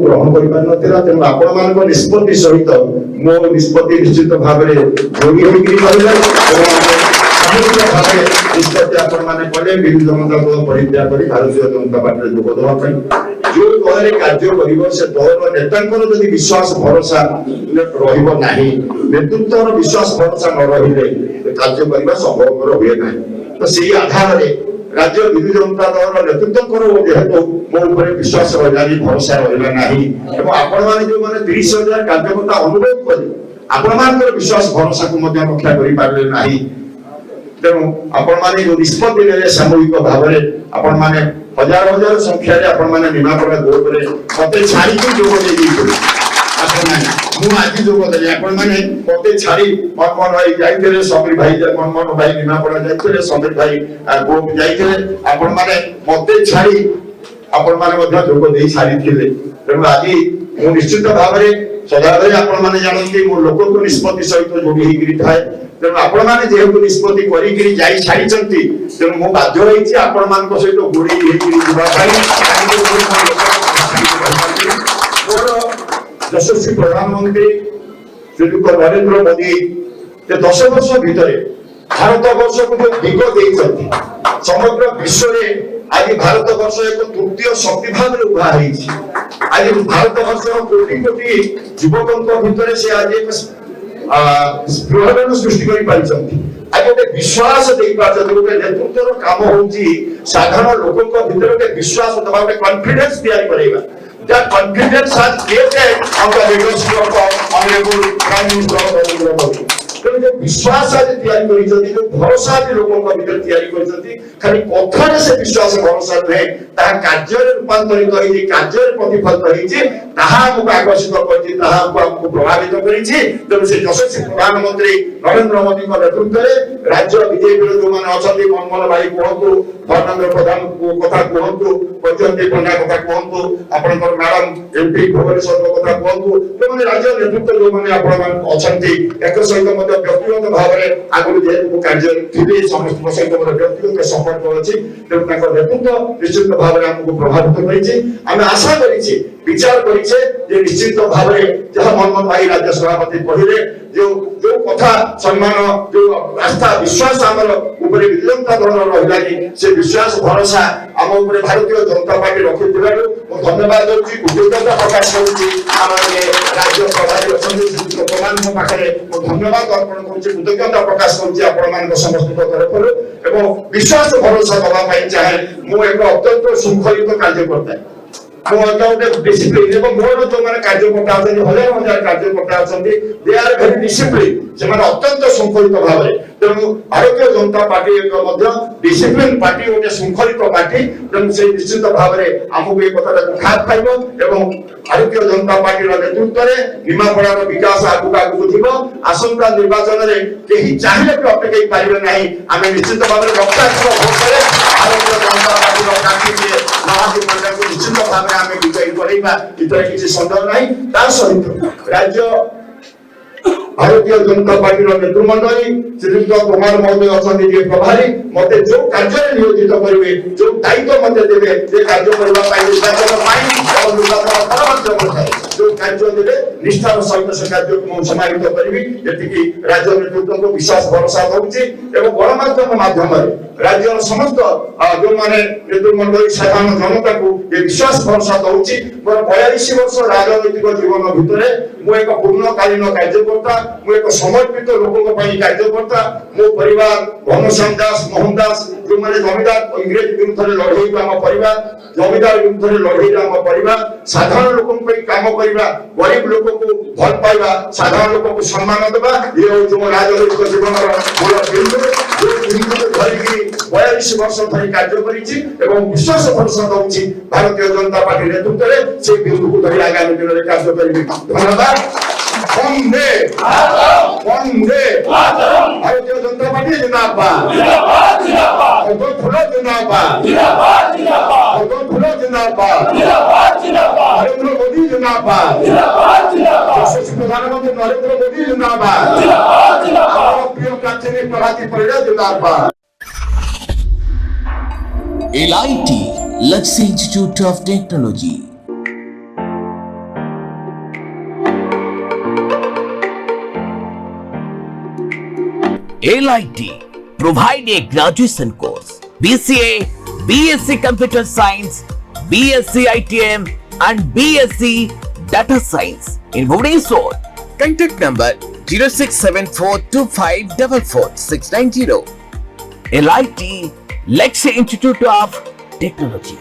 ଗ୍ରହଣ କରିପାରିନଥିଲା। ତେଣୁ ଆପଣମାନଙ୍କ ନିଷ୍ପତ୍ତି ସହିତ ମୋ ନିଷ୍ପତ୍ତି ନିଶ୍ଚିତ ଭାବରେ ଯୋଡ଼ି ହୋଇକରି ରହିଲା ଏବଂ ସାମୂହିକ ଭାବେ ନିଷ୍ପତ୍ତି ଆପଣମାନେ କଲେ ବିଜୁ ଜନତା ଦଳ ପରିତ୍ୟାଗ କରି ଭାରତୀୟ ଜନତା ପାର୍ଟିରେ ଯୋଗ ଦେବା ପାଇଁ। ଯୋଉ ଦଳରେ କାର୍ଯ୍ୟ କରିବ ସେ ଦଳର ନେତାଙ୍କର ଯଦି ବିଶ୍ୱାସ ଭରସା ରହିବ ନାହିଁ, ନେତୃତ୍ୱର ବିଶ୍ୱାସ ଭରସା ନ ରହିଲେ କାର୍ଯ୍ୟ କରିବା ସମ୍ଭବପର ହୁଏ ନାହିଁ। ତ ସେଇ ଆଧାରରେ ରାଜ୍ୟ ବିଜୁ ଜନତା ଦଳର ନେତୃତ୍ୱଙ୍କର ଯେହେତୁ ମୋ ଉପରେ ବିଶ୍ୱାସ ରହିଲାନି, ଭରସା ରହିଲା ନାହିଁ ଏବଂ ଆପଣମାନେ ଯୋଉମାନେ 30,000 କାର୍ଯ୍ୟକର୍ତ୍ତା ଅନୁରୋଧ କଲେ ଆପଣମାନଙ୍କର ବିଶ୍ୱାସ ଭରସାକୁ ମଧ୍ୟ ରକ୍ଷା କରିପାରିଲେ ନାହିଁ, ତେଣୁ ଆପଣମାନେ ଯୋଉ ନିଷ୍ପତ୍ତି ନେଲେ ସାମୂହିକ ଭାବରେ ଆପଣମାନେ ହଜାର ହଜାର ସଂଖ୍ୟାରେ ଆପଣମାନେ ନିମାପଡ଼ା ଗ୍ରୁପରେ ମତେ ଛାଡ଼ିକି ଯୋଗ ଦେଇଥିଲେ। ଆପଣମାନେ ମୁଁ ଆଜି ଯୋଗ ଦେଲି, ଆପଣମାନେ ମତେ ଛାଡ଼ି ମନମୋହନ ଭାଇ ଯାଇଥିଲେ, ସମୀର ଭାଇ ମନମୋହନ ଭାଇ ନିମାପଡ଼ା ଯାଇଥିଲେ, ସମୀର ଭାଇ ଗ୍ରୁପ ଯାଇଥିଲେ, ଆପଣମାନେ ମତେ ଛାଡ଼ି ଆପଣମାନେ ମଧ୍ୟ ଯୋଗ ଦେଇ ସାରିଥିଲେ। ତେଣୁ ଆଜି ମୁଁ ନିଶ୍ଚିତ ଭାବରେ ସଦାବେଳେ ଆପଣମାନେ ଜାଣନ୍ତି ମୁଁ ଲୋକଙ୍କ ନିଷ୍ପତ୍ତି ସହିତ ଯୋଡ଼ି ହେଇକିରି ଥାଏ। ତେଣୁ ଆପଣମାନେ ଯେହେତୁ ନିଷ୍ପତ୍ତି କରିକିରି ଯାଇ ସାରିଛନ୍ତି, ତେଣୁ ମୁଁ ବାଧ୍ୟ ହେଇଛି ଆପଣମାନଙ୍କ ସହିତ ଗୋଡ଼େଇ ହେଇକିରି ଯିବା ପାଇଁ। ମୋର ଯଶସ୍ୱୀ ପ୍ରଧାନମନ୍ତ୍ରୀ ଶ୍ରୀଯୁକ୍ତ ନରେନ୍ଦ୍ର ମୋଦି 10 ବର୍ଷ ଭିତରେ ଭାରତ ବର୍ଷକୁ ଯୋଉ ଦିଗ ଦେଇଛନ୍ତି, ସମଗ୍ର ବିଶ୍ୱରେ ଆଜି ଭାରତ ବର୍ଷ ଏକ ତୃତୀୟ ଶକ୍ତି ଭାବରେ ଉଭା ହେଇଛି। ଆଜି ଭାରତ ବର୍ଷର କୋଟି କୋଟି ଯୁବକଙ୍କ ଭିତରେ ସେ ଆଜି ଏକ ସ୍ପୃହରଣ ସୃଷ୍ଟି କରିପାରିଛନ୍ତି। ଆଜି ଗୋଟେ ବିଶ୍ୱାସ ଦେଇପାରୁଛନ୍ତି। ଗୋଟେ ନେତୃତ୍ୱର କାମ ହଉଛି ସାଧାରଣ ଲୋକଙ୍କ ଭିତରେ ଗୋଟେ ବିଶ୍ୱାସ ଦେବା, ଗୋଟେ କନଫିଡେନ୍ସ ତିଆରି କରିବା। That confidence has created on the leadership of Honorable Prime Minister Narendra Modi. ତେଣୁ ଯୋଉ ବିଶ୍ୱାସ ଆଜି ତିଆରି କରିଛନ୍ତି, ଯୋଉ ଭରସା ଆଜି ଲୋକଙ୍କ ଭିତରେ ତିଆରି କରିଛନ୍ତି, ଖାଲି କଥାରେ ସେ ବିଶ୍ୱାସ ଭରସା ନୁହେଁ, ତାହା କାର୍ଯ୍ୟରେ ରୂପାନ୍ତରିତ ହେଇଛି, କାର୍ଯ୍ୟରେ ପ୍ରତିଫଳିତ ହେଇଛି, ତାହା ଆମକୁ ଆକର୍ଷିତ କରିଛି, ତାହା ଆମକୁ ପ୍ରଭାବିତ କରିଛି। ତେଣୁ ସେ ଯଶସ୍ୱୀ ପ୍ରଧାନମନ୍ତ୍ରୀ ନରେନ୍ଦ୍ର ମୋଦିଙ୍କ ନେତୃତ୍ୱରେ ରାଜ୍ୟ ବିଜେପିର ଯୋଉମାନେ ଅଛନ୍ତି, ମନମୋହନ ଭାଇ କୁହନ୍ତୁ, ଧର୍ମେନ୍ଦ୍ର ପ୍ରଧାନ କଥା କୁହନ୍ତୁ, ବୈଜୟନ୍ତୀ ପଣ୍ଡା କଥା କୁହନ୍ତୁ, ଆପଣଙ୍କର ମ୍ୟାଡାମ ଏମପି ଭୁବନେଶ୍ୱରଙ୍କ କଥା କୁହନ୍ତୁ, ଯୋଉମାନେ ରାଜ୍ୟ ନେତୃତ୍ୱ ଯୋଉମାନେ ଆପଣମାନେ ଅଛନ୍ତି, ଏକ ସହିତ ମଧ୍ୟ ବ୍ୟକ୍ତିଗତ ଭାବରେ ଆଗରୁ ଯେହେତୁ ମୁଁ କାର୍ଯ୍ୟରେ ଥିଲି, ସମସ୍ତଙ୍କ ସହିତ ମୋର ବ୍ୟକ୍ତିଗତ ସମ୍ପର୍କ ଅଛି। ତେଣୁ ତାଙ୍କ ନେତୃତ୍ୱ ନିଶ୍ଚିତ ଭାବରେ ଆମକୁ ପ୍ରଭାବିତ କରିଛି। ଆମେ ଆଶା କରିଛେ, ବିଚାର କରିଛେ ଯେ ନିଶ୍ଚିତ ଭାବରେ ଯାହା ମନମୋହନ ଭାଇ ରାଜ୍ୟ ସଭାପତି କହିଲେ, ଯୋଉ କଥା ସମ୍ମାନ, ଯୋଉ ଆସ୍ଥା ବିଶ୍ୱାସ ଆମର ଉପରେ ବିଜୁ ଜନତା ଦଳର ରହିଲାନି, ସେ ବିଶ୍ୱାସ ଭରସା ଆମ ଉପରେ ଭାରତୀୟ ଜନତା ପାର୍ଟି ରଖିଥିବାରୁ ମୁଁ ଧନ୍ୟବାଦ ଦଉଛି, କୃତଜ୍ଞତା ପ୍ରକାଶ କରୁଛି। ଆମର ରାଜ୍ୟ ପ୍ରଭାରୀ ଅଛନ୍ତି ଶ୍ରୀଯୁକ୍ତ ପ୍ରଧାନଙ୍କ ପାଖରେ ମୁଁ ଧନ୍ୟବାଦ ଅର୍ପଣ କରୁଛି, କୃତଜ୍ଞତା ପ୍ରକାଶ କରୁଛି ଆପଣମାନଙ୍କ ସମସ୍ତଙ୍କ ତରଫରୁ ଏବଂ ବିଶ୍ୱାସ ଭରସା ଦେବା ପାଇଁ ଚାହେଁ। ମୁଁ ଏକ ଅତ୍ୟନ୍ତ ଶୃଙ୍ଖଳିତ କାର୍ଯ୍ୟକର୍ତ୍ତା, ମୁଁ ଗୋଟେ ଡିସିପ୍ଲିନ ଏବଂ ମୋର ଯୋଉମାନେ କାର୍ଯ୍ୟକର୍ତ୍ତା ଅଛନ୍ତି, ହଜାର ହଜାର କାର୍ଯ୍ୟକର୍ତ୍ତା ଅଛନ୍ତି, ଦେ ଆର୍ ଭେରି ଡିସିପ୍ଲିନ, ସେମାନେ ଅତ୍ୟନ୍ତ ଶୃଙ୍ଖଳିତ ଭାବରେ। ତେଣୁ ଭାରତୀୟ ଜନତା ପାର୍ଟି ଏକ ମଧ୍ୟ ଡିସିପ୍ଲିନ ପାର୍ଟି, ଗୋଟେ ଶୃଙ୍ଖଳିତ ପାର୍ଟି। ତେଣୁ ସେ ନିଶ୍ଚିତ ଭାବରେ ଆମକୁ ଏ କଥାଟାକୁ ଖାପ ଖାଇବ ଏବଂ ଭାରତୀୟ ଜନତା ପାର୍ଟିର ନେତୃତ୍ୱରେ ନିମାପଡ଼ାର ବିକାଶ ଆଗକୁ ଯିବ। ଆସନ୍ତା ନିର୍ବାଚନରେ କେହି ଚାହିଁଲେ ବି ଅଟକେଇ ପାରିବେ ନାହିଁ। ଆମେ ନିଶ୍ଚିତ ଭାବରେ ଲକ୍ଷାଧିକ ଭୋଟରେ ଭାରତୀୟ ଜନତା ପାର୍ଟିର ପ୍ରାର୍ଥୀ ମହାନ୍ତି ପଣ୍ଡାଙ୍କୁ ନିଶ୍ଚିତ ଭାବରେ ଆମେ ବିଜୟୀ କରାଇବା, ଏଥିରେ କିଛି ସନ୍ଦେହ ନାହିଁ। ତା ସହିତ ରାଜ୍ୟ ଭାରତୀୟ ଜନତା ପାର୍ଟିର ନେତୃମଣ୍ଡଳୀ ଶ୍ରୀଯୁକ୍ତ କୁମାର ମହୋଦୟ ଅଛନ୍ତି, ଯିଏ ପ୍ରଭାରୀ, ମତେ ଯୋଉ କାର୍ଯ୍ୟରେ ନିୟୋଜିତ କରିବେ, ଯୋଉ ଦାୟିତ୍ୱ ମତେ ଦେବେ, ସେ କାର୍ଯ୍ୟ କରିବା ପାଇଁ ନିର୍ବାଚନ ପାଇଁ ଏବଂ ନିର୍ବାଚନ ପରବର୍ତ୍ତୀ ଅବସ୍ଥାରେ ଯୋଉ କାର୍ଯ୍ୟ ଦେବେ, ନିଷ୍ଠାର ସହିତ ସେ କାର୍ଯ୍ୟକୁ ମୁଁ ସମାହିତ କରିବି। ଏତିକି ରାଜ୍ୟ ନେତୃତ୍ୱଙ୍କୁ ବିଶ୍ୱାସ ଭରସା ଦଉଛି ଏବଂ ଗଣମାଧ୍ୟମ ମାଧ୍ୟମରେ ରାଜ୍ୟର ସମସ୍ତ ଯୋଉମାନେ ନେତୃମଣ୍ଡଳୀ ସାଧାରଣ ଜନତାକୁ ଏ ବିଶ୍ୱାସ ଭରସା ଦଉଛି। ମୋର 42 ବର୍ଷ ରାଜନୈତିକ ଜୀବନ ଭିତରେ ମୁଁ ଏକ ପୂର୍ଣ୍ଣକାଳୀନ କାର୍ଯ୍ୟକର୍ତ୍ତା, ମୁଁ ଏକ ସମର୍ପିତ ଲୋକଙ୍କ ପାଇଁ କାର୍ଯ୍ୟକର୍ତ୍ତା। ମୋ ପରିବାର ଘନଶ୍ୟାମ ଦାସ, ମୋହନ ଦାସ, ଯୋଉମାନେ ଜମିଦାର ଇଂରେଜ ବିରୁଦ୍ଧରେ ଲଢେଇକୁ ଆମ ପରିବାର, ଜମିଦାର ବିରୁଦ୍ଧରେ ଲଢେଇରେ ଆମ ପରିବାର, ସାଧାରଣ ଲୋକଙ୍କ ପାଇଁ କାମ କରିବା, ଗରିବ ଲୋକଙ୍କୁ ଭଲ ପାଇବା, ସାଧାରଣ ଲୋକଙ୍କୁ ସମ୍ମାନ ଦେବା, ଇଏ ହଉଛି ମୋ ରାଜନୈତିକ ଜୀବନର ମୂଳ ବିନ୍ଦୁ। ଯୋଉ ବିନ୍ଦୁକୁ ଧରିକି 42 ବର୍ଷ ଧରି କାର୍ଯ୍ୟ କରିଛି ଏବଂ ବିଶ୍ୱାସ ଭରସା ଦଉଛି ଭାରତୀୟ ଜନତା ପାର୍ଟି ନେତୃତ୍ୱରେ, ସେଇ ବିନ୍ଦୁକୁ ଧରି ଆଗାମୀ ଦିନରେ କାର୍ଯ୍ୟ କରିବି। ଧନ୍ୟବାଦ। ବନ୍ଦେ ବନ୍ଦେ ଭାରତୀୟ ଜନତା ପାର୍ଟି ଜିନ୍ଦାବାଦ, ভগত ফুল জিন্দাবাদ, ভগত ফুল জিন্দাবাদ, নরেন্দ্র মোদী জিন্দাবাদ, যশস্বী প্রধানমন্ত্রী নরেন্দ্র মোদী জিন্দাবাদ, আমার প্রিয় প্রার্থী প্রভাতী পরিড়া জিন্দাবাদ। LIT Luxury Institute of Technology LIT provide a graduation course, BCA, BSc Computer Science, BSc ITM and BSc Data Science in Bhubaneswar. Contact number 067425444690. LIT Lexia Institute of Technology.